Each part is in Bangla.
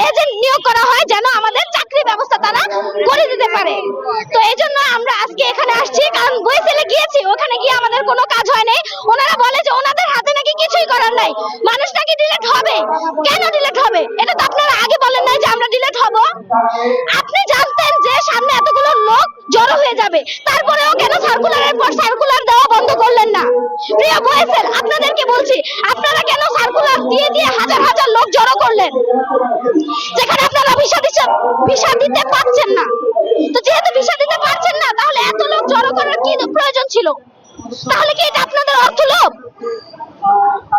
এজেন্ট নিয়োগ করা হয় যেন আমাদের চাকরি ব্যবস্থা তারা করে দিতে পারে। তো এই জন্য আমরা আজকে এখানে আসছি, কারণ বইসেলে গিয়েছি, ওখানে গিয়ে আমাদের কোনো কাজ হয় নাই। ওনারা বলে যে ওনাদের হাতে নাকি কিছুই করার নাই, মানুষ নাকি ডিলিট হবে। কেন ডিলিট হবে? এটা তো আপনারা আগে বলেন নাই যে আমরা ডিলিট হব। আপনি জানতেন যে সামনে এতগুলো লোক জড়ো হয়ে যাবে, তারপরেও কেন সার্কুলারের পর সার্কুলার দেওয়া বন্ধ করলেন না? প্রিয় বয়েসেল, আপনাদেরকে বলছি, আপনারা কেন সার্কুলার দিয়ে দিয়ে হাজার হাজার লোক জড়ো করলেন যেখানে আপনারা ভিসা দিতে পারছেন না? তো যেহেতু ভিসা দিতে পারছেন না, তাহলে এত লোক জড়ো করার কি প্রয়োজন ছিল? তাহলে কি এটা আপনাদের অর্থ লোভ?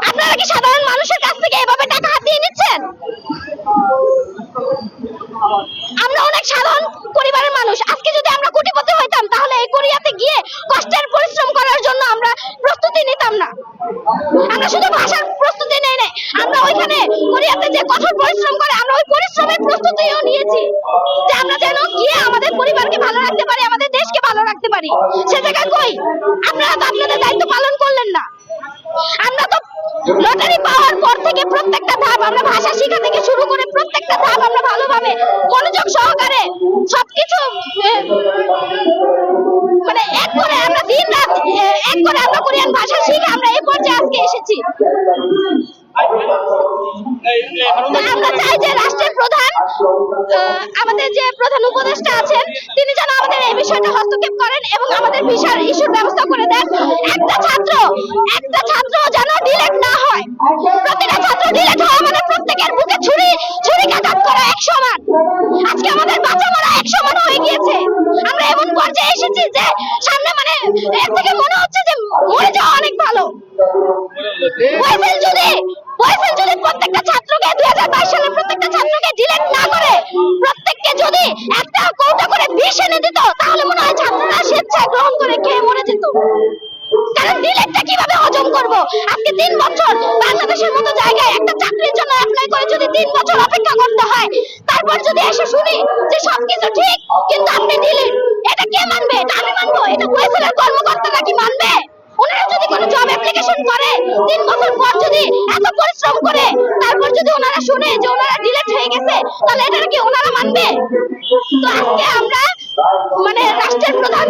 আপনারা কি সাধারণ মানুষের কাছ থেকে এভাবে টাকা হাতিয়ে নিচ্ছেন? আমরা অনেক সাধারণ পরিবারের মানুষ। আজকে যদি আমরা কোটিপতি হইতাম, তাহলে এই কোরিয়াতে গিয়ে কষ্টের পরিশ্রম করার জন্য আমরা প্রস্তুতি নিতাম না। আমরা শুধু ভাষার প্রস্তুতি নেই নাই, আমরা ওইখানে কোরিয়াতে যে কঠোর পরিশ্রম করে, আমরা ওই পরিশ্রমের প্রস্তুতিও নিয়েছি যে আমরা যেন গিয়ে আমাদের পরিবারকে ভালো রাখতে পারি, আমাদের দেশকে ভালো রাখতে পারি। সে জায়গায় কই আপনারা তো আপনাদের দায়িত্ব পালন করলেন না। আমরা তো লটারি পাওয়ার পর থেকে প্রত্যেকটা ধাপ, আমরা ভাষা শেখা থেকে শুরু করে প্রত্যেকটা ধাপ আমরা ভালোভাবে মনোযোগ সহকারে সবকিছু মানে এক করে আমরা দিন রাত এক করে আমরা কোরিয়ান ভাষা শিখে আমরা এই পর্যায়ে আজকে এসেছি। আমরা চাই যে রাষ্ট্রের প্রধান, আমাদের যে প্রধান উপদেষ্টা আছেন, তিনি যেন আমাদের এই বিষয়টা হস্তক্ষেপ করেন এবং আমাদের ভিসার ইস্যুর ব্যবস্থা করে দেন। একটা ছাত্র যেন ডিলেট না হয়। প্রতিটা ছাত্র ডিলেট হওয়া মানে প্রত্যেকের বুকে ছুরিকাঘাত করা এক সমান। আজকে আমাদের বাঁচা মরা এক সমান হয়ে গিয়েছে। আমরা এমন পর্যায়ে এসেছি যে সামনে মানে এর থেকে মনে হচ্ছে যে মরে যাওয়া অনেক ভালো। বয়েসেল যদি প্রত্যেকটা ছাত্রকে 2022 সালে প্রত্যেকটা ছাত্রকে ডিলেট না করে প্রত্যেককে যদি একটা কৌটা করে বিষ এনে দিত, তাহলে মনে হয় ছাত্ররা স্বেচ্ছায় গ্রহণ করে খেয়ে মরে যেত। কারণ ডিলেটটা কিভাবে হজম করব? আজকে 3 বছর বাংলাদেশের মতো জায়গায় একটা চাকরির জন্য অ্যাপ্লাই করে যদি 3 বছর অপেক্ষা করতে হয়, তারপর যদি এসে শুনি যে সবকিছু ঠিক কিন্তু আপনি ডিলেট, এটা কে মানবে? এটা আমি মানবো? এটা বয়েসেলের কর্মকর্তারা কি মানবে? ওনারা যদি কোনো জব অ্যাপ্লিকেশন করে 3 বছর পর যদি এত পরিশ্রম করে তারপর যদি ওনারা শুনে যে ওনারা ডিলেট হয়ে গেছে, তাহলে এটা কি ওনারা মানবে? তো আজকে আমরা মানে রাষ্ট্রের প্রধান